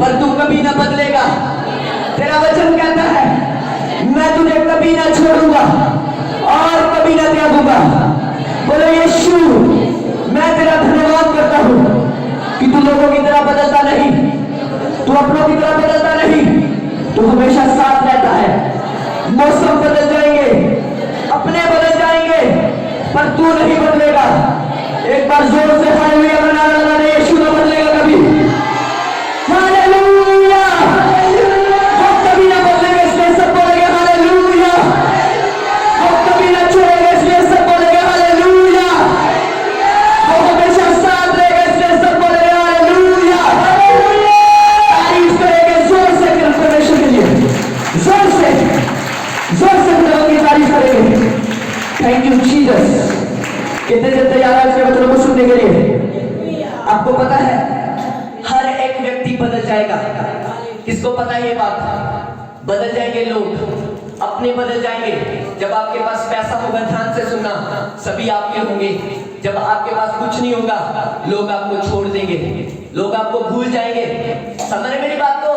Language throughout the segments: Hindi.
पर तू कभी ना बदलेगा। तेरा वचन कहता है मैं तुझे कभी ना छोड़ूंगा और कभी ना त्यागूंगा। बोलो यीशु, मैं तेरा धन्यवाद करता हूं कि तू लोगों की तरह बदलता नहीं, तू अपनों की तरह बदलता नहीं, तू हमेशा साथ रहता है। मौसम बदल जाएंगे, अपने बदल जाएंगे, पर तू नहीं बदलेगा। एक बार जोर से हालेलुया बना लगा, यीशु ना बदलेगा कभी। हालेलुया, हम कभी ना बदलेंगे, इसलिए सब बोलेंगे हालेलुया। हम कभी ना छोड़ेंगे, इसलिए सब बोलेंगे हालेलुया। वो हमेशा साथ रहेगा, इसलिए सब बोलेंगे हालेलुया। तारीफ करेंगे जोर से कन्फर्मेशन के लिए, जोर से खुदा की तारीफ करेंगे। Thank you Jesus. कितने दिन तैयार है इसके वचनों को सुनने के लिए? आपको पता है हर एक व्यक्ति बदल जाएगा। किसको पता है ये बात? बदल जाएंगे लोग, अपने बदल जाएंगे। जब आपके पास पैसा होगा, ध्यान से सुनना, सभी आपके होंगे। जब आपके पास कुछ नहीं होगा, लोग आपको छोड़ देंगे, लोग आपको भूल जाएंगे। समझ रहे मेरी बात को?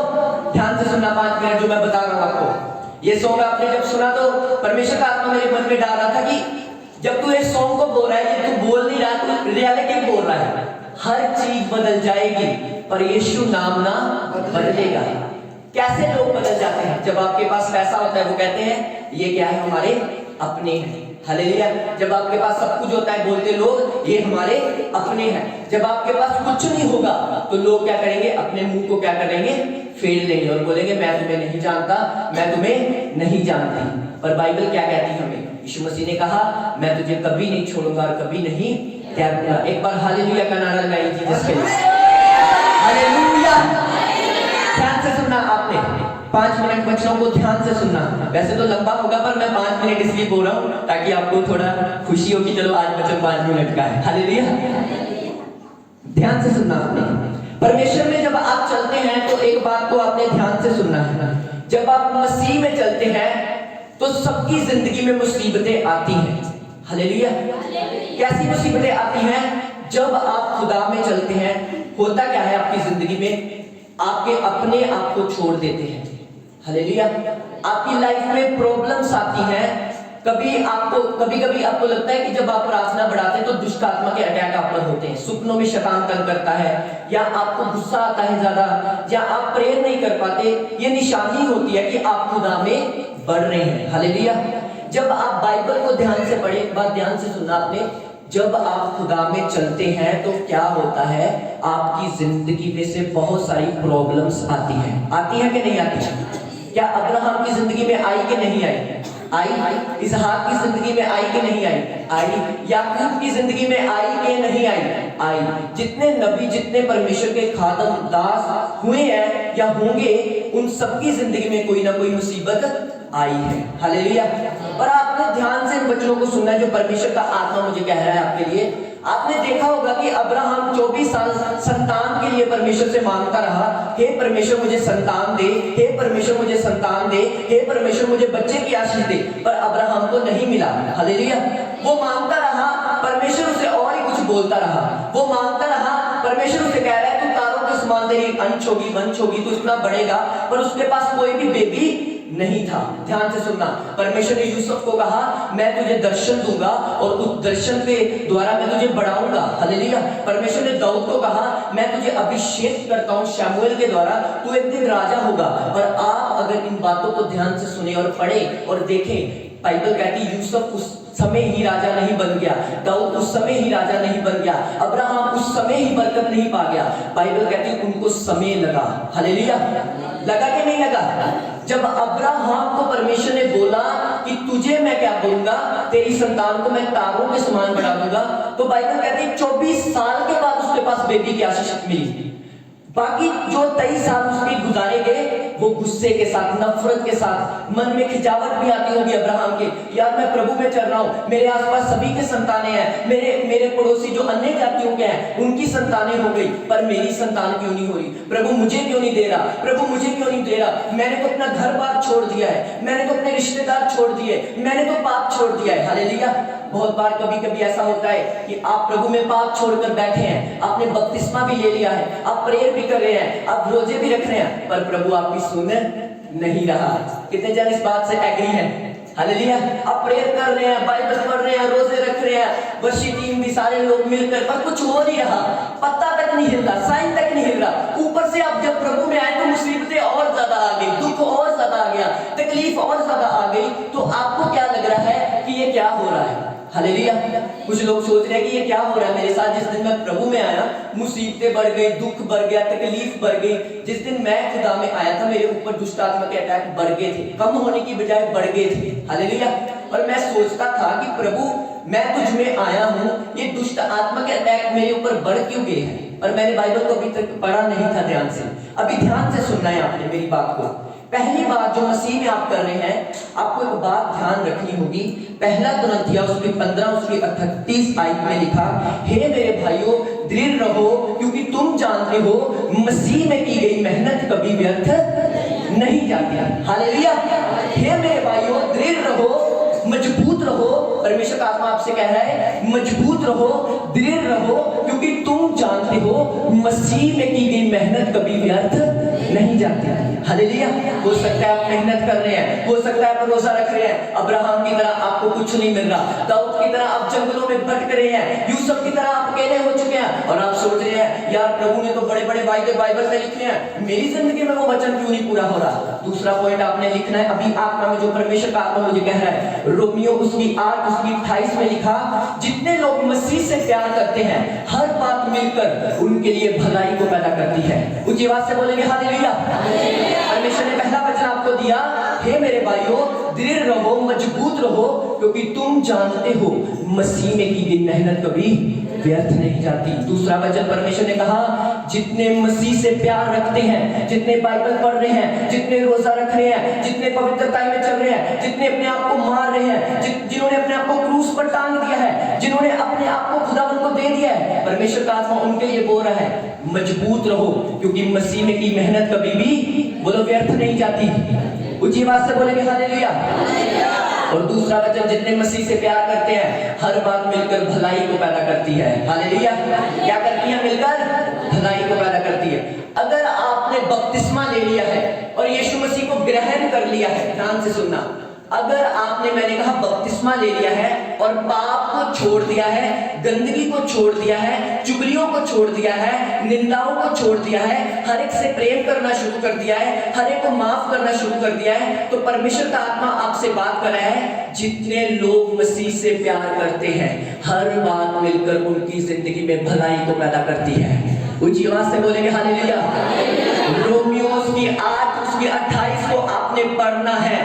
ध्यान से सुनना 5 मिनट जो मैं बता रहा हूं आपको। ये सॉन्ग आपने जब सुना तो परमेश्वर का आत्मा मेरे मन में डाल रहा था कि जब तू इस सॉन्ग को बोल रहा है, ये तू बोल नहीं रहा, तू रियलिटी बोल रहा है। हर चीज बदल जाएगी पर यीशु नाम ना बदलेगा। कैसे लोग बदल जाते हैं? जब आपके पास पैसा होता है, वो कहते हैं ये क्या है, हमारे अपने हैं। हालेलुया। जब आपके पास सब कुछ होता है, बोलते लोग ये हमारे अपने हैं। जब आपके पास कुछ नहीं होगा तो लोग क्या करेंगे? अपने मुंह को क्या करेंगे? फेर लेंगे और बोलेंगे मैं तुम्हें नहीं जानता, मैं तुम्हें नहीं जानती। पर बाइबल क्या कहती है हमें? यीशु मसीह ने कहा मैं तुझे कभी नहीं छोड़ूंगा और कभी नहीं त्यागूंगा। एक बार हालेलुया का नारा लगाइए जीसस के लिए। हालेलुया। ध्यान से सुनना आपने, 5 मिनट वचनों को ध्यान से सुनना। वैसे तो लंबा होगा पर मैं 5 मिनट इसलिए बोल रहा हूं ताकि आपको थोड़ा खुशी हो कि चलो आज वचन 5 मिनट का है। हालेलुया। ध्यान से सुनना आपने। परमेश्वर में जब आप चलते हैं तो एक बात को आपने ध्यान से सुनना है। जब आप मसीह में चलते हैं तो सबकी जिंदगी में मुसीबतें आती हैं। हालेलुया। कैसी मुसीबतें आती हैं? जब आप खुदा में चलते हैं, होता क्या है आपकी जिंदगी में? आपके अपने आप को छोड़ देते हैं। हालेलुया। आपकी लाइफ में प्रॉब्लम्स आती हैं। कभी कभी आपको लगता है कि जब आप प्रार्थना बढ़ाते हैं तो दुष्ट आत्मा के अटैक आप पर होते हैं, सपनों में शैतान तंग करता है, या आपको गुस्सा आता है ज्यादा, या आप प्रेयर नहीं कर पाते। ये निशानी होती है कि आप खुदा में बढ़ रहे हैं। हालेलुया। जब आप बाइबल को ध्यान से पढ़े, एक बात ध्यान से सुनना आपने, जब आप खुदा में चलते हैं तो क्या होता है? आपकी जिंदगी में से बहुत सारी प्रॉब्लम्स आती है कि नहीं आती? क्या अब्राहम की जिंदगी में आई कि नहीं आई? आई। इसहाक की जिंदगी में आई कि नहीं आई? आई। याकूब की जिंदगी में आई कि नहीं आई? आई। जितने नबी, जितने परमेश्वर के खादम दास हुए हैं या होंगे, उन सबकी जिंदगी में कोई ना कोई मुसीबत आई है। हालेलुया। और आपने ध्यान से इन वचनों को सुनना है जो परमेश्वर का आत्मा मुझे कह रहा है आपके लिए। आपने देखा होगा कि अब्राहम 24 साल संतान के लिए परमेश्वर से मांगता रहा, हे परमेश्वर मुझे संतान दे, हे परमेश्वर मुझे संतान दे, हे परमेश्वर मुझे बच्चे की आशीष दे। पर अब्राहम को नहीं मिला। हालेलुया। वो मांगता रहा, परमेश्वर उसे और ही कुछ बोलता रहा। वो मांगता रहा, परमेश्वर उसे कह रहा है तू तारों के समान तेरी अंश होगी, वंश होगी, तू इतना बढ़ेगा, पर उसके पास कोई भी बेबी नहीं था। ध्यान से सुनना। परमेश्वर ने यूसुफ को कहा मैं तुझे दर्शन दूंगा और उस दर्शन के द्वारा मैं तुझे बढ़ाऊंगा। हालेलुया। परमेश्वर ने दाऊद को कहा मैं तुझे अभिषेक करता हूं शमूएल के द्वारा, तू एक दिन राजा होगा। और आप अगर इन बातों को ध्यान से सुने और पढ़े और देखें, बाइबल कहती यूसुफ उस समय ही राजा नहीं बन गया, दाऊद उस समय ही राजा नहीं बन गया, अब्राहम उस समय ही बरकत नहीं पा गया। बाइबल कहती उनको समय लगा। हालेलुया। लगा कि नहीं लगा? जब अब्राहम को परमेश्वर ने बोला कि तुझे मैं क्या बोलूंगा, तेरी संतान को मैं तारों के समान बढ़ा दूंगा, तो बाइबल कहती है 24 साल के बाद उसके पास बेटी की आशीष मिली। बाकी जो 23 साल उसके गुजारे गए वो गुस्से के साथ, नफरत के साथ, मन में खिजावट भी आती होगी अब्राहम के, यार मैं प्रभु में चल रहा हूँ, मेरे आसपास सभी के संतानें हैं, मेरे पड़ोसी जो अन्य जातियों के हैं उनकी संतानें हो गई, पर मेरी संतान क्यों नहीं हो रही? प्रभु मुझे क्यों नहीं दे रहा? प्रभु मुझे क्यों नहीं दे रहा? मैंने तो अपना घर बार छोड़ दिया है, मैंने तो अपने रिश्तेदार छोड़ दिए, मैंने तो पाप छोड़ दिया है। हालेलुया। बहुत बार कभी कभी ऐसा होता है कि आप प्रभु में पाप छोड़कर बैठे हैं, आपने बपतिस्मा भी ले लिया है, आप प्रेयर भी कर रहे हैं, आप रोजे भी रख रहे हैं, पर प्रभु आपकी सुन नहीं रहा। कितने जन इस बात से एग्री हैं? हालेलुया। आप प्रेयर कर रहे हैं, बाइबल पढ़ रहे हैं, रोजे रख रहे हैं, वर्शिप टीम भी सारे लोग मिलकर, पर कुछ हो नहीं रहा, पत्ता तक नहीं हिल रहा, साइन तक नहीं हिल रहा। ऊपर से आप जब प्रभु में आए तो मुसीबतें और ज्यादा आ गई, दुख और ज्यादा आ गया, तकलीफ और ज्यादा आ गई। तो आपको क्या लग रहा है कि ये क्या हो रहा है? हालेलुया। कुछ लोग सोच रहे हैं कि ये क्या हो रहा है मेरे साथ। जिस दिन मैं प्रभु में आया, मुसीबतें बढ़ गई, दुख बढ़ गया, तकलीफ बढ़ गई। जिस दिन मैं खुदा में आया था, मेरे ऊपर दुष्ट आत्मा के अटैक बढ़ गए थे, कम होने की बजाय बढ़ गए थे। हालेलुया। और मैं सोचता था कि प्रभु मैं तुझ में आया हूँ, ये दुष्ट आत्मा के अटैक मेरे ऊपर बढ़ क्यों गए हैं? और मैंने बाइबल को अभी तक पढ़ा नहीं था ध्यान से। अभी ध्यान से सुनना है आपने मेरी बात को। पहली बात जो मसीह में आप कर रहे हैं, आपको एक बात ध्यान रखनी होगी। पहला कुरिन्थियों उसके 15 उसके 38 आयत में लिखा, हे मेरे भाइयों दृढ़ रहो, क्योंकि तुम जानते हो मसीह में की गई मेहनत कभी व्यर्थ नहीं जाती। हालेलुया। हे मेरे भाइयों दृढ़ रहो, मजबूत रहो। परमेश्वर का आत्मा आपसे कह रहा है मजबूत रहो, दृढ़ रहो, क्योंकि तुम जानते हो मसीह में की गई मेहनत कभी व्यर्थ नहीं जाती। हालेलुया। हो सकता है आप मेहनत कर रहे हैं, हो सकता है आप रोजा रख रहे हैं, अब्राहम की तरह आपको कुछ नहीं मिल रहा, दाऊद की तरह आप जंगलों में भटक रहे हैं, यूसुफ की तरह आप अकेले हो चुके हैं, और आप सोच रहे हैं यार प्रभु ने तो बड़े बड़े वायदे बाइबल में लिखे हैं, मेरी जिंदगी में वो वचन क्यों नहीं पूरा हो रहा? दूसरा पॉइंट आपने लिखना है, अभी आत्मा में जो परमेश्वर का आत्मा मुझे कह रहा है, रोमियो उसकी 8 उसकी 28 में लिखा, जितने लोग मसीह से प्यार करते हैं हर बात मिलकर उनके लिए भलाई को पैदा करती है। ऊंची आवाज से बोलेंगे हालेलुया। परमेश्वर ने पहला वचन आपको दिया, हे मेरे भाइयों दृढ़ रहो, मजबूत रहो, क्योंकि तुम जानते हो मसीह में की गई मेहनत कभी व्यर्थ नहीं जाती। दूसरा वचन परमेश्वर ने कहा, जितने मसीह से प्यार रखते हैं, जितने बाइबल पढ़ रहे हैं, जितने रोजा रख रहे हैं, जितने पवित्रता में चल रहे हैं, जितने अपने आप को मार रहे हैं, जिन्होंने अपने आप को क्रूस पर टांग दिया है, जिन्होंने अपने आप को खुदावन को दे दिया है, परमेश्वर का आत्मा उनके लिए बोल रहा है मजबूत रहो, क्योंकि मसीह में की मेहनत कभी भी बोलो व्यर्थ नहीं जाती। ऊंची आवाज से बोलेंगे हालेलुया। और दूसरा वचन, जितने मसीह से प्यार करते हैं हर बात मिलकर भलाई को पैदा करती है। हालेलुया। क्या करती है? मिलकर भलाई को पैदा करती है। अगर आपने बपतिस्मा ले लिया है और यीशु मसीह को ग्रहण कर लिया है, ध्यान से सुनना, अगर आपने मैंने कहा बपतिस्मा ले लिया है और पाप को छोड़ दिया है, गंदगी को छोड़ दिया है, चुगलियों को छोड़ दिया है, निंदाओं को छोड़ दिया है, हर एक से प्रेम करना शुरू कर दिया है, हर एक को माफ करना शुरू कर दिया है, तो परमेश्वर का आत्मा आपसे बात कर रहा है, जितने लोग मसीह से प्यार करते हैं हर बात मिलकर उनकी जिंदगी में भलाई को पैदा करती है। ऊंची आवाज से बोलेंगे हालेलुया। रोमियो उसकी 8 उसकी 28 को आपने पढ़ना है।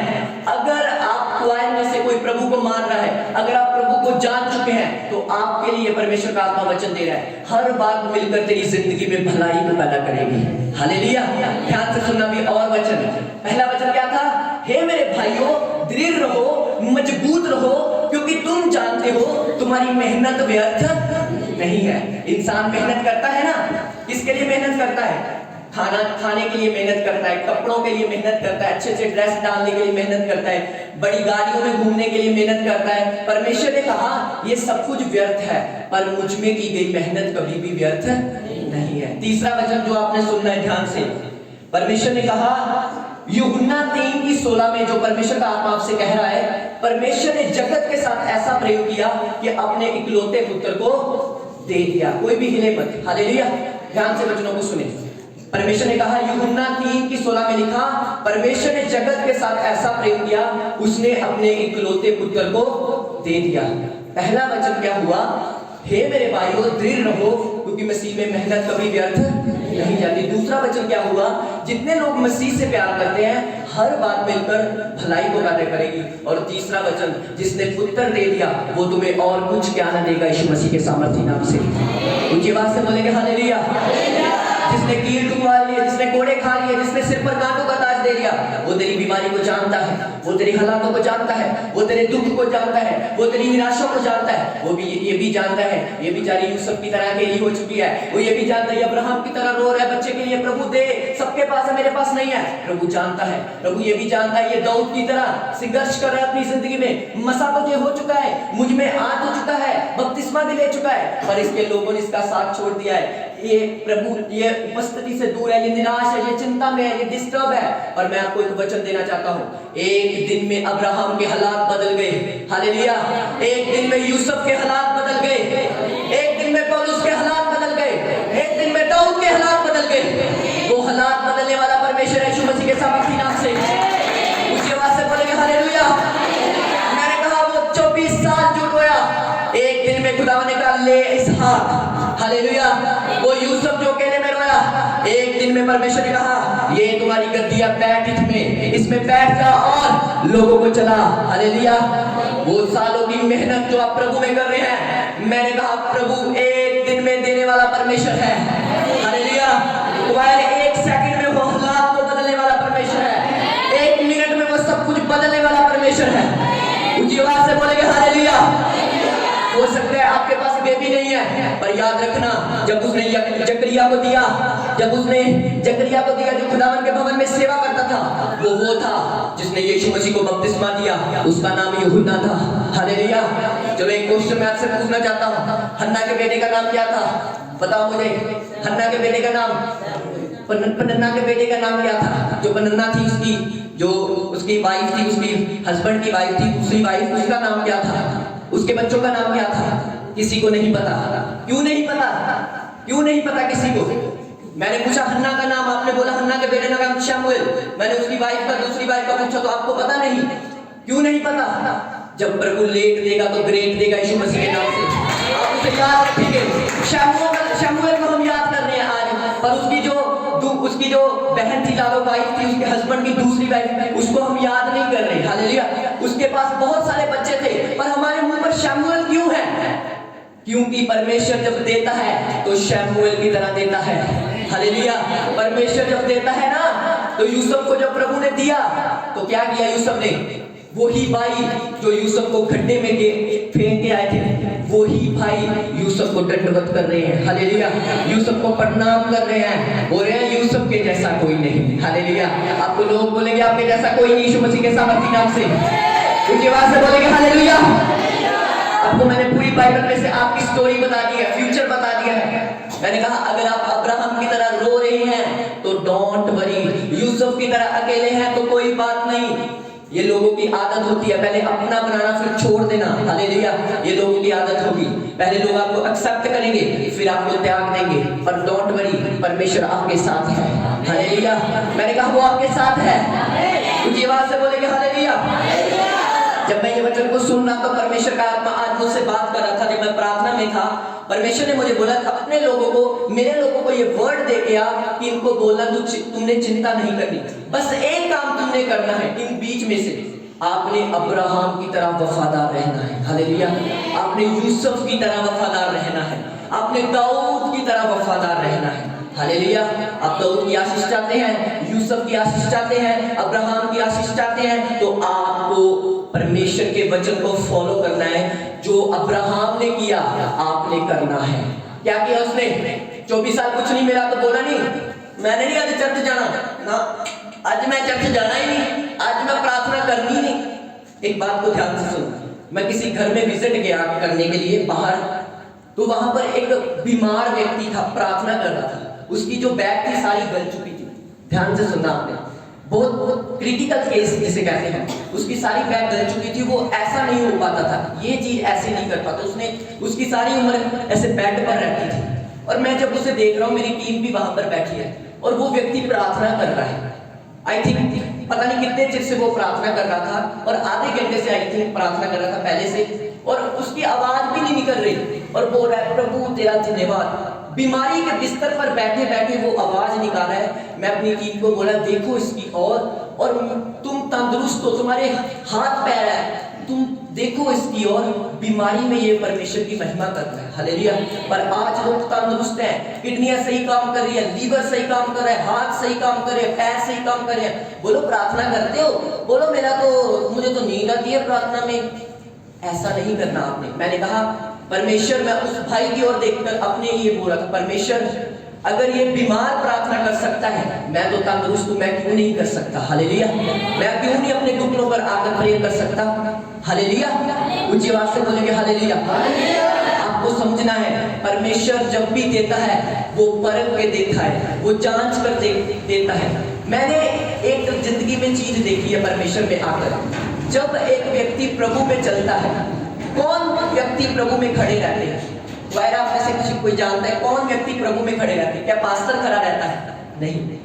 अगर आप क्वायर में से कोई प्रभु को मान रहा है, अगर आप प्रभु को जान चुके हैं, तो आपके लिए परमेश्वर का आत्मा वचन दे रहा है, हर बात मिलकर तेरी जिंदगी में भलाई को पैदा करेगी। हालेलुया। ध्यान से सुनना भी और वचन। पहला वचन क्या था? हे मेरे भाइयों दृढ़ रहो, मजबूत रहो, क्योंकि तुम जानते हो तुम्हारी मेहनत व्यर्थ नहीं है। इंसान मेहनत करता है ना, किसके लिए मेहनत करता है? खाना खाने के लिए मेहनत करता है, कपड़ों के लिए मेहनत करता है, अच्छे अच्छे ड्रेस डालने के लिए मेहनत करता है, बड़ी गाड़ियों में घूमने के लिए मेहनत करता है। परमेश्वर ने कहा ये सब कुछ व्यर्थ है, पर मुझ में की गई मेहनत कभी भी व्यर्थ नहीं है। तीसरा वचन जो आपने सुनना है ध्यान से, परमेश्वर ने कहा यूहन्ना 3:16 में, जो परमेश्वर का आत्मा आपसे कह रहा है, परमेश्वर ने जगत के साथ ऐसा प्रयोग किया कि अपने इकलौते पुत्र को दे दिया। कोई भी हिले मत। हालेलुया। ध्यान से वचनों को सुने। परमेश्वर ने कहा, यूहन्ना 3:16 में लिखा, परमेश्वर ने जगत के साथ ऐसा प्रेम किया, उसने अपने इकलौते पुत्र को दे दिया। पहला वचन क्या हुआ? हे मेरे भाइयों दृढ़ रहो, क्योंकि मसीह में मेहनत कभी व्यर्थ नहीं जाती। दूसरा वचन क्या हुआ? जितने लोग मसीह से प्यार करते हैं हर बात मिलकर भलाई को पैदा करेगी। और तीसरा वचन, जिसने पुत्र दे दिया वो तुम्हें और कुछ क्या न देगा, यीशु मसीह के सामर्थी नाम से। ऊंची आवाज से बोलेंगे हालेलुया। जिसने कील टुकवा लिए, जिसने कोड़े खा लिए, जिसने सिर पर कांटों का ताज दे दे दिया। वो तेरी बीमारी को जानता है, वो तेरी हालातों को जानता है, वो तेरे दुख को जानता है, वो तेरी निराशा को जानता है। वो भी ये भी जानता है, ये बेचारी यूसुफ की तरह अकेली हो चुकी है। वो ये भी जानता है अब्राहम की तरह रो रहा है बच्चे के लिए, प्रभु दे, सबके पास है, मेरे पास नहीं है। प्रभु जानता है, प्रभु ये भी जानता है ये दाऊद की तरह संघर्ष कर रहा है अपनी जिंदगी में। मसा तुझे हो चुका है, मुझ में आ तो चुका है, बपतिस्मा भी ले चुका है, पर इसके लोगों ने इसका साथ छोड़ दिया है। ये प्रभु ये उपस्थिति से दूर है, ये निराश है, ये चिंता में है, ये डिस्टर्ब है। और मैं आपको एक वचन देना चाहता हूँ, एक दिन में अब्राहम के हालात बदल गए। हालेलुया। एक दिन में यूसुफ के हालात बदल गए, एक दिन में पौलुस के हालात बदल गए, एक दिन में दाऊद के हालात बदल गए। वो हालात बदलने वाला परमेश्वर है यीशु मसीह के सामर्थी नाम से। ऊंची आवाज से बोलेंगे हालेलुया। मैंने कहा वो 24 साल जो रोया, एक दिन में खुदा ने कहा ले इसहाक। हालेलुया। वो यूसुफ जो अकेले में रोया, एक दिन में परमेश्वर ने कहा ये तुम्हारी गद्दी है, बैठ इसमें बैठ जा और लोगों को चला। हालेलुया। वो सालों की मेहनत जो आप प्रभु में कर रहे हैं, मैंने कहा प्रभु एक दिन में देने वाला परमेश्वर है। हालेलुया। एक सेकंड में वो हालात को बदलने वाला परमेश्वर है, एक मिनट में वो सब कुछ बदलने वाला परमेश्वर है। ऊंची आवाज से बोलेंगे हालेलुया। हो सकता है आपके पास बेबी नहीं है, पर याद रखना जब उसने जकरिया को दिया, जो खुदावन के भवन में सेवा करता था, वो था जिसने यीशु मसीह को बपतिस्मा दिया, उसका नाम यूहन्ना था। हालेलुया। चलो एक क्वेश्चन मैं आपसे पूछना चाहता हूँ, हन्ना के बेटे का नाम क्या था? बताओ मुझे। हन्ना के बेटे का नाम, पन्ना के बेटे का नाम क्या था? जो पन्ना थी उसकी, जो उसकी वाइफ थी, उसकी हस्बैंड की वाइफ थी, दूसरी वाइफ, उसका नाम क्या था? उसके बच्चों का नाम क्या था? किसी को नहीं पता। क्यों नहीं पता? क्यों नहीं पता किसी को? मैंने पूछा हन्ना का नाम, आपने बोला हन्ना के बेटे का नाम शमूएल। मैंने उसकी वाइफ का, दूसरी वाइफ का पूछा तो आपको पता नहीं। क्यों नहीं पता? जब प्रभु लेट देगा तो ग्रेट देगा यीशु मसीह के नाम से। आप उसे याद रखेंगे। शमूएल को हम याद कर रहे हैं आज, पर उसकी जो बहन थी, लालो वाइफ थी, उसके हस्बैंड की दूसरी वाइफ, उसको हम याद नहीं कर रहे। हालेलुया। उसके पास बहुत सारे बच्चे थे, पर हमारे मुंह पर शमूएल क्यों है? क्योंकि परमेश्वर जब देता है तो शमूएल की तरह देता है। हालेलुया। परमेश्वर जब देता है ना, तो यूसुफ को जब प्रभु ने दिया तो क्या किया यूसुफ ने? वही भाई जो यूसुफ को खड्डे में फेंक के आए थे, वही भाई यूसुफ को दंडवत कर रहे हैं। हालेलुया। यूसुफ को प्रणाम कर रहे हैं, बोल रहे हैं यूसुफ के जैसा कोई नहीं। हालेलुया। आपको लोग बोलेंगे आपके जैसा कोई नहीं यीशु मसीह के सामर्थी नाम से। उनकी आवाज से बोलेंगे हालेलुया। आपको मैंने पूरी बाइबल में से आपकी स्टोरी बता दी है, फ्यूचर बता दिया है। मैंने कहा अगर आप अब्राहम की तरह रो रहे हैं तो डोंट वरी, यूसुफ की तरह अकेले हैं तो कोई बात नहीं। ये लोगों की आदत होती है, पहले अपना बनाना फिर छोड़ देना। हालेलुया। ये लोगों की आदत होगी, पहले लोग आपको एक्सेप्ट करेंगे फिर आपको त्याग देंगे, पर डोंट वरी, परमेश्वर आपके साथ है। हालेलुया। मैंने कहा वो आपके साथ है। उनकी आवाज से बोलेंगे हालेलुया। जब मैं ये वचन को सुन रहा तो परमेश्वर का आत्मा आज मुझसे बात कर रहा था। जब मैं प्रार्थना में था, परमेश्वर ने मुझे बोला था अपने लोगों को, मेरे लोगों को ये वर्ड दे के आ कि इनको बोलना तुमने चिंता नहीं करनी, बस एक काम तुमने करना है, इन बीच में से आपने अब्राहम की तरह वफादार रहना है। हालेलुया। आपने यूसुफ की तरह वफादार रहना है, आपने दाऊद की तरह वफादार रहना है। हालेलुया। आप दाऊद की आशीष चाहते हैं, यूसुफ की आशीष चाहते हैं, अब्राहम की आशीष चाहते हैं, तो आपको परमेश्वर के वचन को फॉलो करना है। जो अब्राहम ने किया आपने करना है। क्या किया उसने? 24 साल कुछ नहीं मिला तो बोला नहीं मैंने नहीं आज चर्च जाना ना, आज मैं चर्च जाना ही नहीं, आज मैं प्रार्थना करनी नहीं। एक बात को ध्यान से सुनो, मैं किसी घर में विजिट गया करने के लिए बाहर, तो वहां पर एक बीमार व्यक्ति था, प्रार्थना कर रहा था, उसकी जो बैग थी सारी गल चुकी थी। ध्यान से सुनना आपने, बहुत क्रिटिकल केस जिसे कहते हैं, उसकी सारी बैग गल चुकी थी, वो ऐसा नहीं हो पाता था, ये चीज ऐसे नहीं कर पाता, उसकी सारी उम्र ऐसे बेड पर रहती थी। और मैं जब उसे देख रहा हूँ, मेरी टीम भी वहां पर बैठी है और वो व्यक्ति प्रार्थना कर रहा है। आई थिंक पता नहीं कितने चिर से वो प्रार्थना कर रहा था, और आधे घंटे से आई थिंक प्रार्थना कर रहा था पहले से, और उसकी आवाज भी नहीं निकल रही, और बोल रहा है प्रभु तेरा धन्यवाद। बीमारी के बिस्तर पर बैठे बैठे वो आवाज निकाल रहा है। मैं अपनी टीम को बोला देखो इसकी, और तुम तंदुरुस्त हो, तुम्हारे हाथ पैर है, तुम देखो इसकी और बीमारी में ये परमेश्वर की महिमा करता है, हालेलुया। पर आज लोग तंदुरुस्त हैं, किडनियां सही काम कर रही है, लीवर सही काम कर रहा है, हाथ सही काम कर रहे हैं, पैर सही काम कर रहे हैं। बोलो प्रार्थना करते हो, बोलो मुझे तो नींद आती है प्रार्थना में। ऐसा नहीं करना आपने। मैंने कहा परमेश्वर, मैं उस भाई की ओर देखकर अपने लिए बोला था, परमेश्वर अगर ये बीमार प्रार्थना कर सकता है, मैं तो तंदुरुस्त हूं, मैं क्यों नहीं कर सकता, हालेलुया। मैं क्यों नहीं अपने घुटनों पर आकर प्रे कर सकता, हालेलुया। ऊंची आवाज से बोलेंगे हालेलुया। आपको समझना है, परमेश्वर जब भी देता है वो परख के देता है, वो जांच कर देता है। मैंने एक जिंदगी में चीज देखी है परमेश्वर में आकर, जब एक व्यक्ति प्रभु में चलता है, कौन व्यक्ति प्रभु में खड़े रहते हैं? वायरा में से किसी कोई जानता है कौन व्यक्ति प्रभु में खड़े रहते हैं? क्या पास्टर खड़ा रहता है? नहीं।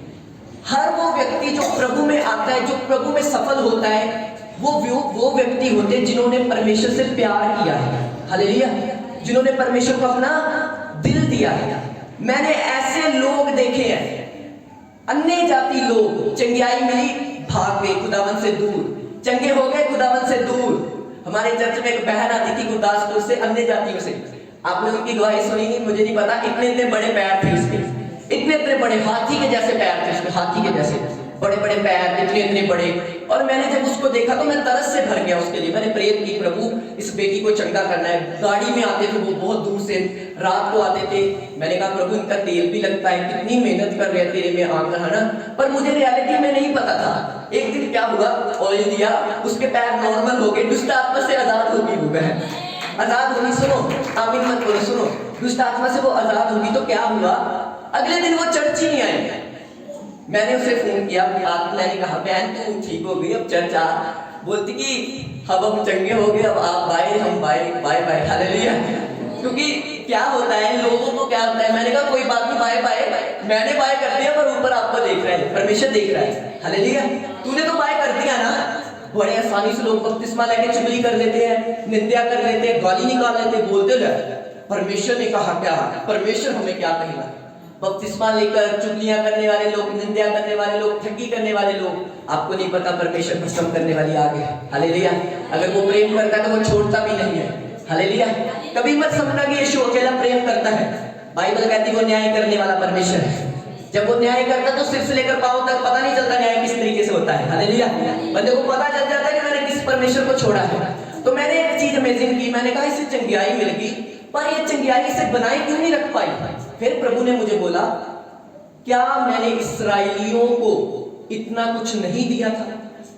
हर वो व्यक्ति जो प्रभु में आता है, जो प्रभु में सफल होता है, वो व्यक्ति होते हैं जिन्होंने परमेश्वर से प्यार किया है, हालेलुया, जिन्होंने परमेश्वर को अपना दिल दिया है। मैंने ऐसे लोग देखे हैं, अन्य जाति लोग, चंगियाई मिली भाग गए खुदावन से दूर, चंगे हो गए खुदावन से दूर। हमारे चर्च में एक बहन आती थी गुरदासपुर से, अन्य जातियों से। आप लोगों की गवाही सुनी नहीं, मुझे नहीं पता। इतने बड़े पैर थे उसके, इतने बड़े हाथी के जैसे पैर थे उसके, हाथी के जैसे बड़े पैर, इतने बड़े। और मैंने जब उसको देखा तो मैं तरस से भर गया उसके लिए। मैंने प्रेयर की, प्रभु इस बेटी को चंगा करना है। गाड़ी में आते थे वो, बहुत दूर से रात को आते थे। मैंने कहा प्रभु इनका तेल भी लगता है, कितनी मेहनत कर रहे हैं तेरे में आकर, है ना। पर मुझे रियलिटी में नहीं पता था। एक दिन क्या हुआ, ऑयल दिया, उसके पैर नॉर्मल हो गए, दुष्ट आत्मा से आजाद होगी वो बहन, आजाद होगी। सुनो, आमीन मत बोलो, सुनो, दुष्ट आत्मा से वो आजाद होगी। तो क्या हुआ, अगले दिन वो चर्च ही नहीं आए। मैंने उसे फोन किया, मैंने कहा बहन तू ठीक हो गई, अब चर्च आ। बोलती कि अब हम चंगे हो गए, अब आप बाय, हम बाय बाय, हालेलुया। क्योंकि क्या होता है, लोगों को क्या होता है, मैंने कहा कोई बात नहीं, बाय बाय, मैंने बाय कर दिया, पर ऊपर आपको देख रहा है, परमेश्वर देख रहा है, हालेलुया। तूने तो बाय कर दिया ना। बड़े आसानी से लोग बपतिस्मा लेके चुगली कर लेते हैं, निंदा कर लेते हैं, गाली निकाल लेते हैं, बोलते जाते, परमेश्वर ने कहा क्या, परमेश्वर हमें क्या कहेगा। बपतिस्मा लेकर चुगलियां करने वाले लोग, निंदा करने वाले लोग, ठगी करने वाले लोग, आपको नहीं पता परमेश्वर भस्म करने वाली आग है, हालेलुया। अगर वो प्रेम करता है तो वो छोड़ता भी नहीं है, हालेलुया। कभी मत समझना कि यीशु अकेला प्रेम करता है। बाइबल कहती है वो न्याय करने वाला परमेश्वर है। जब वो न्याय करता है तो सिर से लेकर पांव तक पता नहीं चलता न्याय किस तरीके से होता है, हालेलुया। बंदे को पता चल जाता है कि मैंने किस परमेश्वर को छोड़ा है। तो मैंने एक चीज अमेजिंग की, मैंने कहा इसे चंगियाई मिल गई, पर ये चंगियाई से बनाई क्यों नहीं रख पाई। फिर प्रभु ने मुझे बोला, क्या मैंने इस्राएलियों को इतना कुछ नहीं दिया था?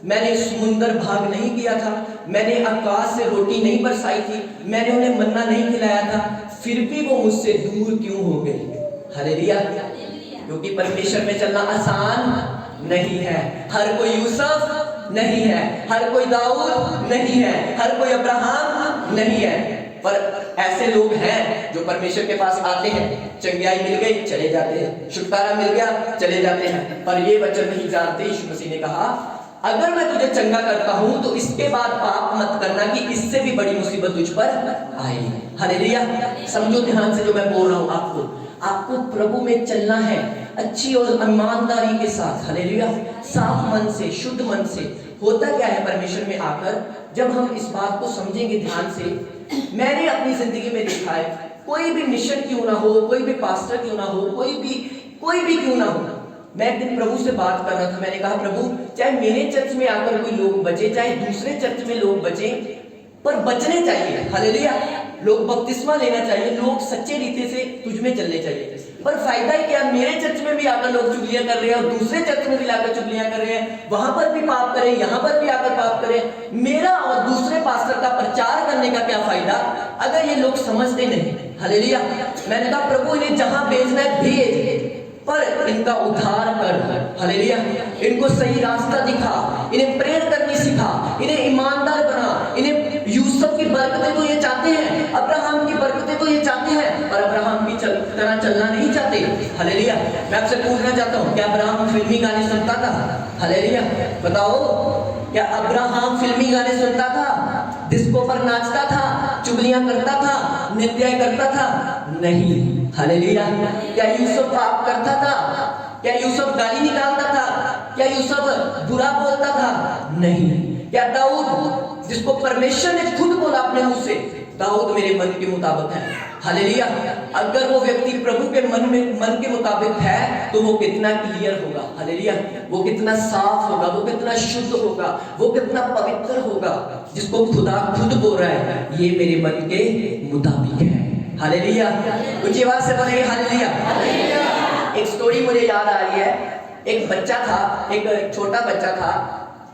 मैंने समुंदर भाग नहीं किया था? मैंने आकाश से रोटी नहीं बरसाई थी? मैंने उन्हें मन्ना नहीं खिलाया था? फिर भी वो मुझसे दूर क्यों हो गए, हालेलुया। क्योंकि परमेश्वर में चलना आसान नहीं है। हर कोई यूसुफ नहीं है, हर कोई दाऊद नहीं है, हर कोई अब्राहम नहीं है, पर ऐसे लोग हैं जो परमेश्वर के पास आते हैं, चंगियाई मिल गई चले जाते हैं, छुटकारा मिल गया चले जाते हैं, पर ये वचन नहीं जानते। यीशु मसीह ने कहा अगर मैं तुझे चंगा करता हूं तो इसके बाद पाप मत करना कि इससे भी बड़ी मुसीबत तुझ पर आएगी, हालेलुया। समझो ध्यान से जो मैं बोल रहा हूं, आपको प्रभु में चलना है अच्छी और ईमानदारी के साथ, हालेलुया, साफ मन से, शुद्ध मन से। होता क्या है परमेश्वर में आकर, जब हम इस बात को समझेंगे ध्यान से, मैंने अपनी जिंदगी में देखा है, कोई भी मिशन क्यों ना हो, कोई भी पास्टर क्यों ना हो, कोई भी क्यों ना हो, मैं एक दिन प्रभु से बात कर रहा था। मैंने कहा प्रभु चाहे मेरे चर्च में आकर कोई लोग बचे, चाहे दूसरे चर्च में लोग बचे, पर बचने चाहिए, हालेलुया। लोग बपतिस्मा लेना चाहिए, लोग सच्चे रीति से तुझ में चलने चाहिए। पर फायदा ही क्या, मेरे चर्च में भी आकर लोग चुगलियां कर रहे हैं और दूसरे चर्च में भी लाकर चुगलियां कर रहे हैं, वहां पर भी पाप करें, यहां पर भी आकर पाप करें। मेरा और दूसरे पास्टर का प्रचार करने का क्या फायदा अगर ये लोग समझते नहीं, हालेलुया। मैंने कहा प्रभु इन्हें जहां भेजना है भेज, पर इनका उद्धार कर, हालेलुया। इनको सही रास्ता दिखा, इन्हें प्रेयर करनी सिखा, इन्हें ईमानदार बना, इन्हें यूसुफ की बरकतें तो ये चाहते हैं, अब्राहम की बरकतें तो ये चाहते हैं, पर अब्राहम की तरह चलना नहीं चाहते, हालेलुया। मैं आपसे पूछना चाहता हूँ, क्या अब्राहम फिल्मी गाने सुनता था, हालेलुया। बताओ, क्या अब्राहम फिल्मी गाने सुनता था, डिस्को पर नाचता था, चुगलियां करता था, निंदा करता था? नहीं, हालेलुया। क्या यूसुफ पाप करता था? क्या यूसुफ गाली निकालता था? क्या यूसुफ बुरा बोलता था? नहीं। क्या दाऊद जिसको परमेश्वर ने खुद बोला अपने मुंह से, दाऊद मेरे मन के मुताबिक है। हालेलुया। अगर वो व्यक्ति प्रभु के मन के मुताबिक है तो वो कितना क्लियर होगा। हालेलुया। वो कितना साफ होगा, वो कितना शुद्ध होगा, वो कितना पवित्र होगा, जिसको खुदा खुद बोल रहा है ये मेरे मन के मुताबिक है। हालेलुया। ऊंची आवाज से बोलेंगे हालेलुया। एक स्टोरी मुझे याद आ रही है। एक बच्चा था, एक छोटा बच्चा था,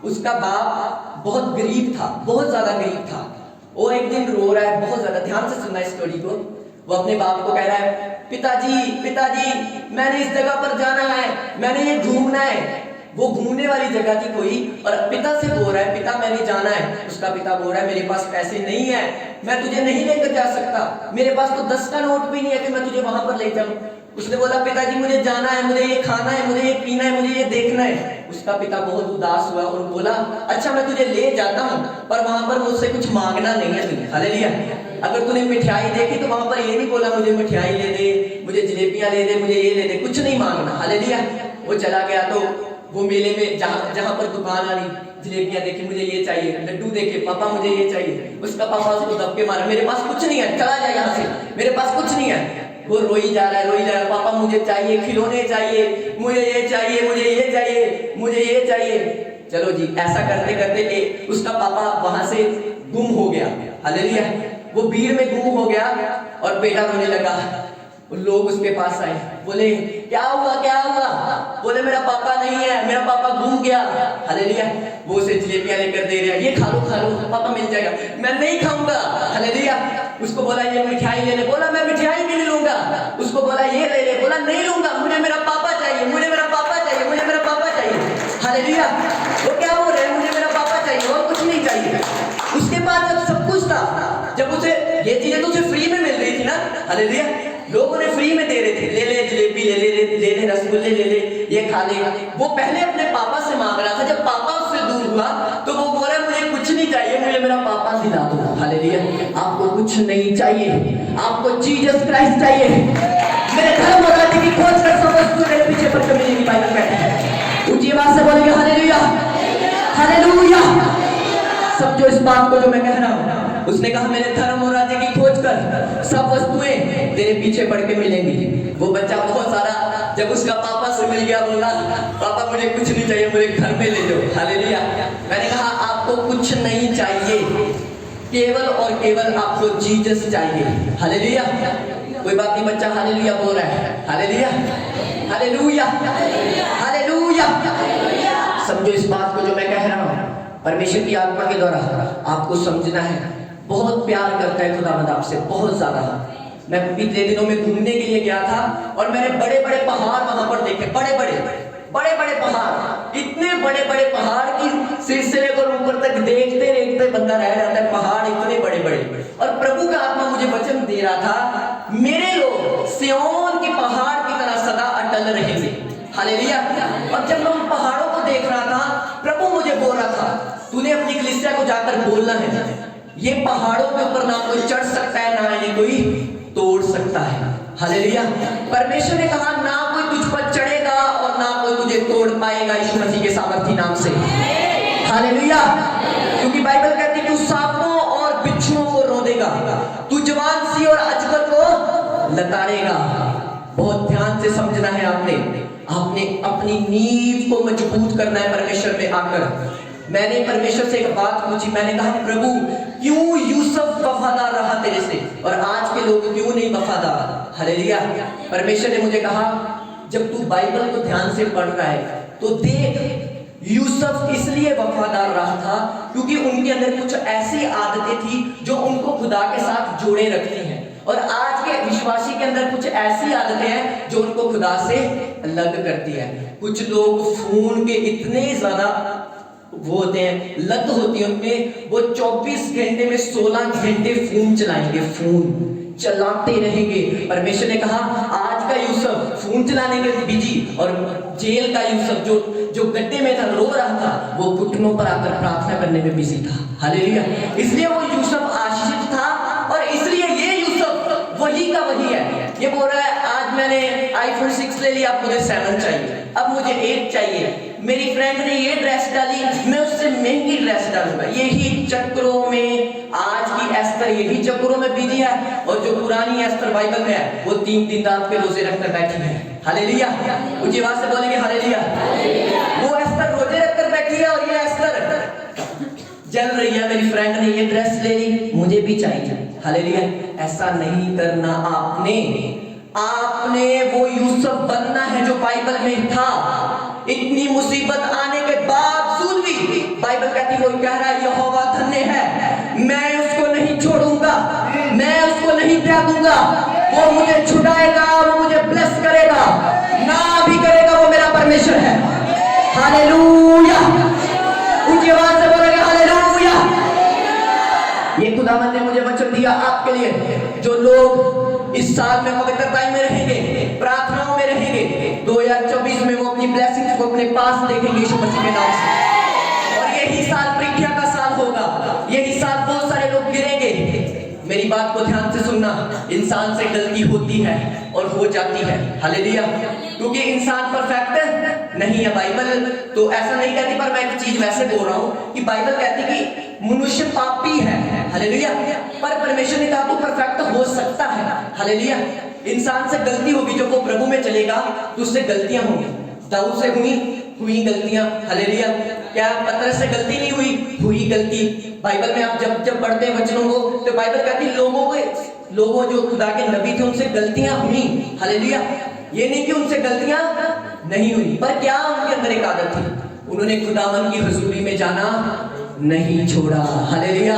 उसका बाप बहुत गरीब था, बहुत ज्यादा गरीब था। वो एक दिन रो रहा है बहुत ज्यादा, ध्यान से सुनना इस स्टोरी को। वो अपने बाप को कह रहा है, पिताजी पिताजी मैंने इस जगह पर जाना है, मैंने ये घूमना है। वो घूमने वाली जगह थी कोई, और पिता से बोल रहा है पिता मैंने जाना है। उसका पिता बोल रहा है मेरे पास पैसे नहीं है, मैं तुझे नहीं लेकर जा सकता, मेरे पास तो 10 का नोट भी नहीं है कि मैं तुझे वहां पर ले जाऊं। उसने बोला पिताजी मुझे जाना है, मुझे ये खाना है, मुझे ये पीना है, मुझे ये देखना है। उसका पिता बहुत उदास हुआ और बोला अच्छा मैं तुझे ले जाता हूँ, पर वहां पर मुझसे कुछ मांगना नहीं है तुझे। हालेलुया। अगर तूने मिठाई देखी तो वहां पर ये नहीं बोला मुझे मिठाई ले दे, मुझे जलेबियां ले दे, मुझे ये ले दे, कुछ नहीं मांगना। हालेलुया। वो चला गया तो वो मेले में जहां पर दुकान आ रही, जलेबियां देखी मुझे ये चाहिए, लड्डू देखे पापा मुझे ये चाहिए। उसका पापा उसको दबके मारा, मेरे पास कुछ नहीं है, चला जा यहाँ से, मेरे पास कुछ नहीं है। वो रोई जा रहा है, रोई जा रहा है, पापा मुझे चाहिए, खिलौने चाहिए, मुझे ये चाहिए, मुझे ये चाहिए, मुझे ये चाहिए। चलो जी, ऐसा करते करते उसका पापा वहां से गुम हो गया। हालेलुया। वो भीड़ में गुम हो गया और बेटा रोने लगा। लोग उसके पास आए, बोले क्या हुआ क्या हुआ? बोले मेरा पापा नहीं है, मेरा पापा गुम गया। हालेलुया। वो उसे जलेबियां लेकर दे रहा है, ये खा लो पापा मिल जाएगा। मैं नहीं खाऊंगा। हालेलुया। उसको बोला ये मिठाई ले ले, बोला मैं मिठाई भी नहीं लूंगा। उसको बोला ये ले ले, बोला नहीं लूंगा, मुझे मेरा पापा चाहिए, मुझे मेरा पापा चाहिए, मुझे मेरा पापा चाहिए। हालेलुया। वो क्या बोल रहे हैं, मुझे मेरा पापा चाहिए और कुछ नहीं चाहिए। उसके पास जब सब कुछ था, जब उसे ये चीजें तो उसे फ्री में मिल रही थी ना। हालेलुया। लोग उन्हें फ्री में दे रहे थे, ले ले जलेबी, ले ले रसगुल्ले, ले ले ये खा ले। वो पहले अपने पापा से मांग रहा था, जब पापा उससे दूर हुआ तो वो बोल रहा है मुझे कुछ नहीं चाहिए, मुझे मेरा पापा दिला दो। हालेलुया। आपको कुछ नहीं चाहिए, आपको जीसस क्राइस्ट चाहिए। मेरे धर्म और राज्य की खोज कर सब वस्तु मेरे पीछे पर कभी नहीं पाई कहते। ऊंची आवाज से बोलेंगे हालेलुया हालेलुया। सब जो इस बात को जो मैं कह रहा हूं, उसने कहा मेरे धर्म और राज्य की खोज कर सब वस्तुएं तेरे पीछे पड़ के मिलेंगी। वो बच्चा बहुत सारा जब उसका पापा से मिल गया, बोला पापा मुझे कुछ नहीं चाहिए, मुझे घर में ले जाओ। हालेलुया। मैंने कहा आपको कुछ नहीं चाहिए, केवल और केवल आपको जीसस चाहिए। हालेलुया। कोई बात नहीं, बच्चा हालेलुया बोल रहा है। Hallelujah hallelujah hallelujah. समझो इस बात को जो मैं कह रहा हूं, परमेश्वर की आत्मा के द्वारा आपको समझना है। बहुत प्यार करता है खुदावंद आपसे, बहुत ज्यादा। मैं पिछले दिनों में घूमने के लिए गया था और मैंने बड़े बड़े पहाड़ वहां पर देखे, बड़े बड़े पहाड़, इतने बड़े बड़े पहाड़ की सिलसिले को ऊपर तक देखते देखते बंदा रह जाता है। पहाड़ इतने बड़े बड़े, और प्रभु का आत्मा मुझे वचन दे रहा था मेरे लोग सिय्योन के पहाड़ की तरह सदा अटल रहेंगे। हालेलुया। और जब मैं उन पहाड़ों को देख रहा था, प्रभु मुझे बोल रहा था तूने अपनी कलीसिया को जाकर बोलना है, ये पहाड़ों के ऊपर ना कोई चढ़ सकता है, ना इन्हें कोई तोड़ सकता है। हालेलुया। परमेश्वर ने कहा ना कोई तुझ पर चढ़ेगा और ना कोई तुझे तोड़ पाएगा, यीशु मसीह के सामर्थी नाम से। हालेलुया। क्योंकि बाइबल कहती है तू सांपों और बिच्छुओं को रोदेगा, तू जवान सी और अजगर को लताड़ेगा। बहुत ध्यान से समझना है आपने अपनी नींव को मजबूत करना है परमेश्वर में आकर। मैंने परमेश्वर से एक बात पूछी, मैंने कहा प्रभु क्यों यूसुफ वफादार रहा तेरे से और आज के लोग क्यों नहीं वफादार? हालेलुया। परमेश्वर ने मुझे कहा जब तू बाइबल को ध्यान से पढ़ रहा है तो देख यूसुफ इसलिए वफादार रहा था क्योंकि उनके अंदर कुछ ऐसी आदतें थी जो उनको खुदा के साथ जोड़े रखती हैं, और आज के विश्वासी के अंदर कुछ ऐसी आदतें हैं जो उनको खुदा से अलग करती है। कुछ लोग फोन के इतने ज्यादा वो होते हैं, लत होती है उनमें, वो 24 घंटे में 16 घंटे फोन चलाएंगे, फोन चलाते रहेंगे। परमेश्वर ने कहा आज का यूसुफ फोन चलाने के बिजी, और जेल का यूसुफ जो गड्ढे में था, रो रहा था, वो घुटनों पर आकर प्रार्थना करने में बिजी था। हालेलुया। इसलिए वो यूसुफ आशीषित था, और इसलिए ये यूसुफ वही का वही है। ये बोल रहा है आज मैंने iPhone 6 ले लिया, अब मुझे 7 चाहिए, अब मुझे 8 चाहिए। मेरी फ्रेंड ने ये ड्रेस डाली, मैं उससे महंगी ड्रेस डालूंगा। यही चक्रों में आज की एस्तर यही चक्रों में बिजी है, और जो पुरानी एस्तर बाइबल में है वो 3 रात के रोजे रखकर बैठी है। हालेलुया, ऊंची आवाज से बोलेंगे हालेलुया। वो एस्तर रोजे रखकर बैठी है और ये एस्तर जल रही है। मेरी फ्रेंड ने ये ड्रेस ले ली, मुझे भी चाहिए। हालेलुया, ऐसा नहीं करना। आपने वो यूसुफ बनना है जो बाइबल में था। इतनी मुसीबत आने के बावजूद भी बाइबल कहती, वो कह रहा है यहोवा धन्य है, मैं उसको नहीं छोड़ूंगा, मैं उसको नहीं त्यागूंगा। वो मुझे छुड़ाएगा, वो मुझे ब्लेस करेगा, ना भी करेगा, वो मेरा परमेश्वर है। हालेलुया, ऊंची आवाज से बोलेंगे हालेलुया। ये खुदावंद ने मुझे वचन दिया आपके लिए, जो लोग इस साल में पवित्रता में रहेंगे, प्रार्थनाओं में रहेंगे, 2024 में वो अपनी ब्लेसिंग्स को अपने पास देखेंगे यीशु मसीह के नाम से। और यही साल परीक्षा का साल होगा, यही साल बहुत सारे लोग गिरेंगे। मेरी बात को ध्यान से सुनना, इंसान से गलती होती है और हो जाती है। हालेलुया, क्योंकि इंसान परफेक्ट नहीं है। बाइबल तो ऐसा नहीं कहती, पर मैं एक चीज वैसे बोल रहा हूं कि बाइबल कहती कि मनुष्य पापी है। हालेलुया, पर परमेश्वर ने कहा तू परफेक्ट हो सकता है। हालेलुया, इंसान से गलती होगी, जब वो प्रभु में चलेगा तो उससे गलतियां होंगी। दाऊद से हुई गलतियां। हालेलुया, क्या पतरस से गलती नहीं हुई गलती। बाइबल में आप जब पढ़ते हैं वचनों को, तो बाइबल कहती है लोगों जो खुदा के नबी थे उनसे गलतियां हुई। हालेलुया, ये नहीं कि उनसे गलतियां नहीं हुई, पर क्या उनके अंदर एक आदत थी, उन्होंने खुदावन की हुजूरी में जाना नहीं छोड़ा। हालेलुया,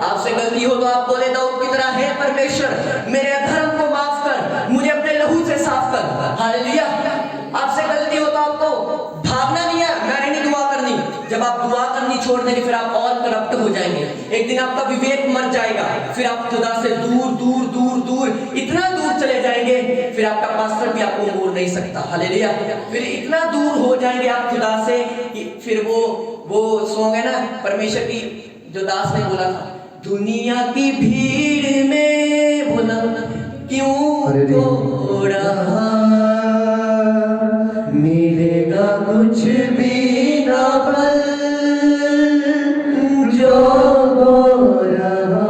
आपसे गलती हो तो आप बोले दाऊद की तरह, हे परमेश्वर मेरे अधर्म को माफ कर, मुझे अपने लहू से साफ कर। हालेलुया, आपसे गलती हो तो आपको भागना नहीं है, मैंने नहीं दुआ करनी। जब आप दुआ करनी छोड़ देंगे फिर आप और करप्ट हो जाएंगे। एक दिन आपका विवेक मर जाएगा, फिर आप खुदा से दूर दूर दूर दूर इतना दूर चले जाएंगे, फिर आपका पास्टर भी आपको मोड़ नहीं सकता। हालेलुया, फिर इतना दूर हो जाएंगे आप खुदा से कि फिर वो सॉन्ग है ना परमेश्वर की, जो दास ने बोला था, दुनिया की भीड़ में बोला क्यों थोड़ा मिलेगा कुछ भी ना फल जो हो रहा।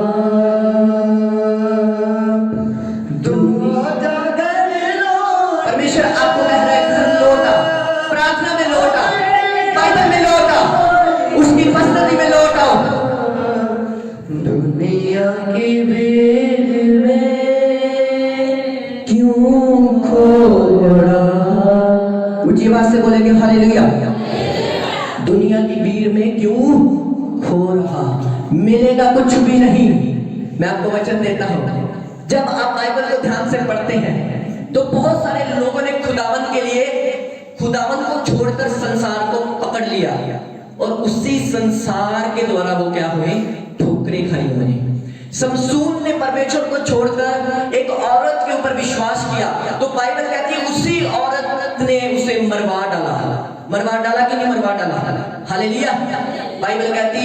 परमेश्वर आपको कह रहा है घर लौटा, प्रार्थना में लौटा, बाइबल में लौटा, उसकी मस्ती में लौटा। दुनिया की भीड़ में क्यों खोड़ा, ऊंची आवाज से बोलेंगे हालेलुया। दुनिया की भीड़ में क्यों खो रहा, मिलेगा कुछ भी नहीं। मैं आपको वचन देता हूं, जब आप बाइबल को ध्यान से पढ़ते हैं तो बहुत सारे लोगों ने खुदावन के लिए खुदावन को छोड़कर संसार को पकड़ लिया, और उसी संसार के द्वारा वो क्या हुए, ठोकरें खाई उन्होंने। समसून ने परमेश्वर को छोड़कर एक औरत के ऊपर विश्वास किया, तो बाइबल कहती है उसी औरत ने उसे मरवा डाला कि नहीं मरवा डाला। हालेलुया, बाइबल कहती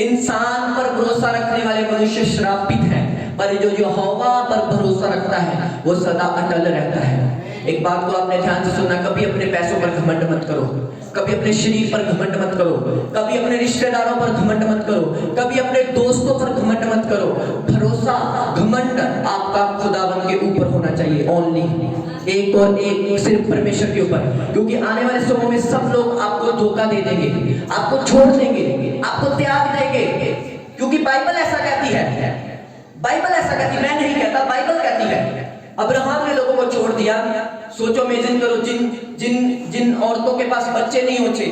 इंसान पर भरोसा रखने वाले मनुष्य श्रापित है, पर जो यहोवा पर भरोसा रखता है वो सदा अटल रहता है। एक बात को आपने ध्यान से सुनना, कभी अपने पैसों पर घमंड मत करो, कभी अपने शरीर पर घमंड मत करो, कभी अपने रिश्तेदारों पर घमंड मत करो, कभी अपने दोस्तों पर घमंड मत करो। भरोसा घमंड आपका खुदावन के ऊपर होना चाहिए, ओनली एक और एक सिर्फ परमेश्वर के ऊपर। क्योंकि आने वाले समय में सब लोग आपको धोखा दे देंगे, आपको छोड़ देंगे, आपको त्याग देंगे, क्योंकि बाइबल ऐसा कहती है। बाइबल ऐसा कहती, मैं नहीं कहता, बाइबल कहती है। अब्राहम ने लोगों को छोड़ दिया। सोचो, इमेजिन करो, जिन औरतों के पास बच्चे नहीं होते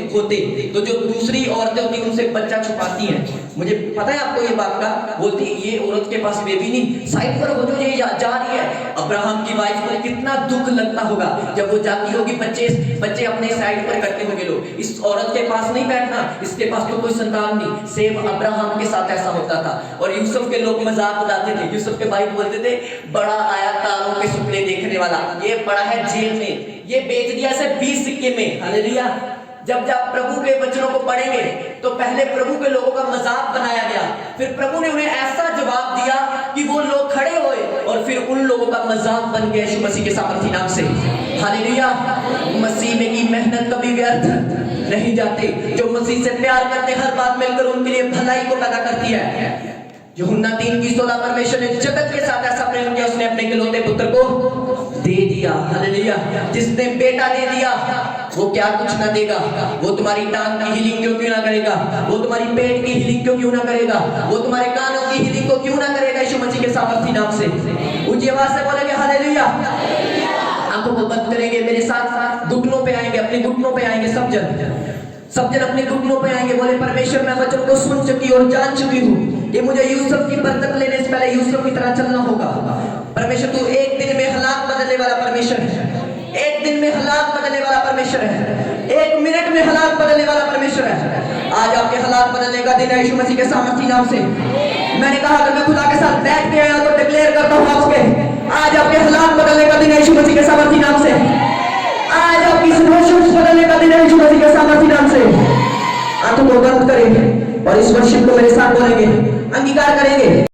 तो जो दूसरी औरतें होती हैं उनसे बच्चा छुपाती हैं। मुझे पता है आपको ये बात का, बोलती ये औरत के पास बेबी नहीं, साइड पर हो जो ये जा रही है। अब्राहम की वाइफ को कितना दुख लगता होगा जब वो जाती होगी, बच्चे अपने साइड पर करते होंगे लोग, इस औरत के पास नहीं बैठना, इसके पास तो कोई संतान नहीं। सेम अब्राहम के साथ ऐसा होता था। और यूसुफ के लोग मजाक उड़ाते थे, यूसुफ के भाई बोलते थे बड़ा आया तारों के सपने देखने वाला, ये बड़ा है जेल में, ये बेच दिया से 20 सिक्के में। हालेलुया, जब जब प्रभु के वचनों को पढ़ेंगे तो पहले प्रभु के लोगों का मजाक बनाया गया, फिर प्रभु ने उन्हें ऐसा जवाब दिया कि वो लोग खड़े हुए और फिर उन लोगों का मजाक बन गया यीशु मसीह के सामर्थी नाम से। हालेलुया। मसीह में की मेहनत कभी व्यर्थ नहीं जाती। जो मसीह से प्यार करते हर बात मिलकर उनके लिए भलाई को पैदा करती है। यूहन्ना 3:16 परमेश्वर ने जगत के साथ ऐसा प्रेम किया, उसने अपने इकलौते पुत्र को दे दिया। हालेलुया। जिसने बेटा दे दिया वो क्या कुछ ना देगा, वो तुम्हारी टांग की हीलिंग क्यों ना करेगा, वो तुम्हारी पेट की हीलिंग क्यों ना करेगा, वो तुम्हारे कानों की हीलिंग को क्यों ना करेगा यीशु मसीह के सामर्थी नाम से। ऊंची आवाज से बोलेंगे हालेलुया। आंखों को बंद करेंगे, मेरे साथ घुटनों पे आएंगे, अपने घुटनों पे आएंगे सब जन अपने घुटनों पे आएंगे। बोले परमेश्वर मैं वचन को सुन चुकी और जान चुकी हूँ कि मुझे यूसुफ की बरकत लेने से पहले यूसुफ की तरह चलना होगा। परमेश्वर तू एक दिन में हालात बदलने वाला परमेश्वर है, एक दिन में हालात बदलने वाला परमेश्वर है, एक मिनट में हालात बदलने वाला परमेश्वर है। आज आपके हालात बदलने का दिन है यीशु मसीह के सामर्थी नाम से। मैंने कहा अगर मैं खुदा के साथ बैठ के आया तो डिक्लेयर करता हूँ आपके आज आपके हालात बदलने का दिन है यीशु मसीह के सामर्थी नाम से। आज आपकी सिचुएशंस बदलने का दिन है यीशु मसीह के सामर्थी नाम से। आंखों को बंद करेंगे और इस वर्शिप को मेरे साथ बोलेंगे, अंगीकार करेंगे।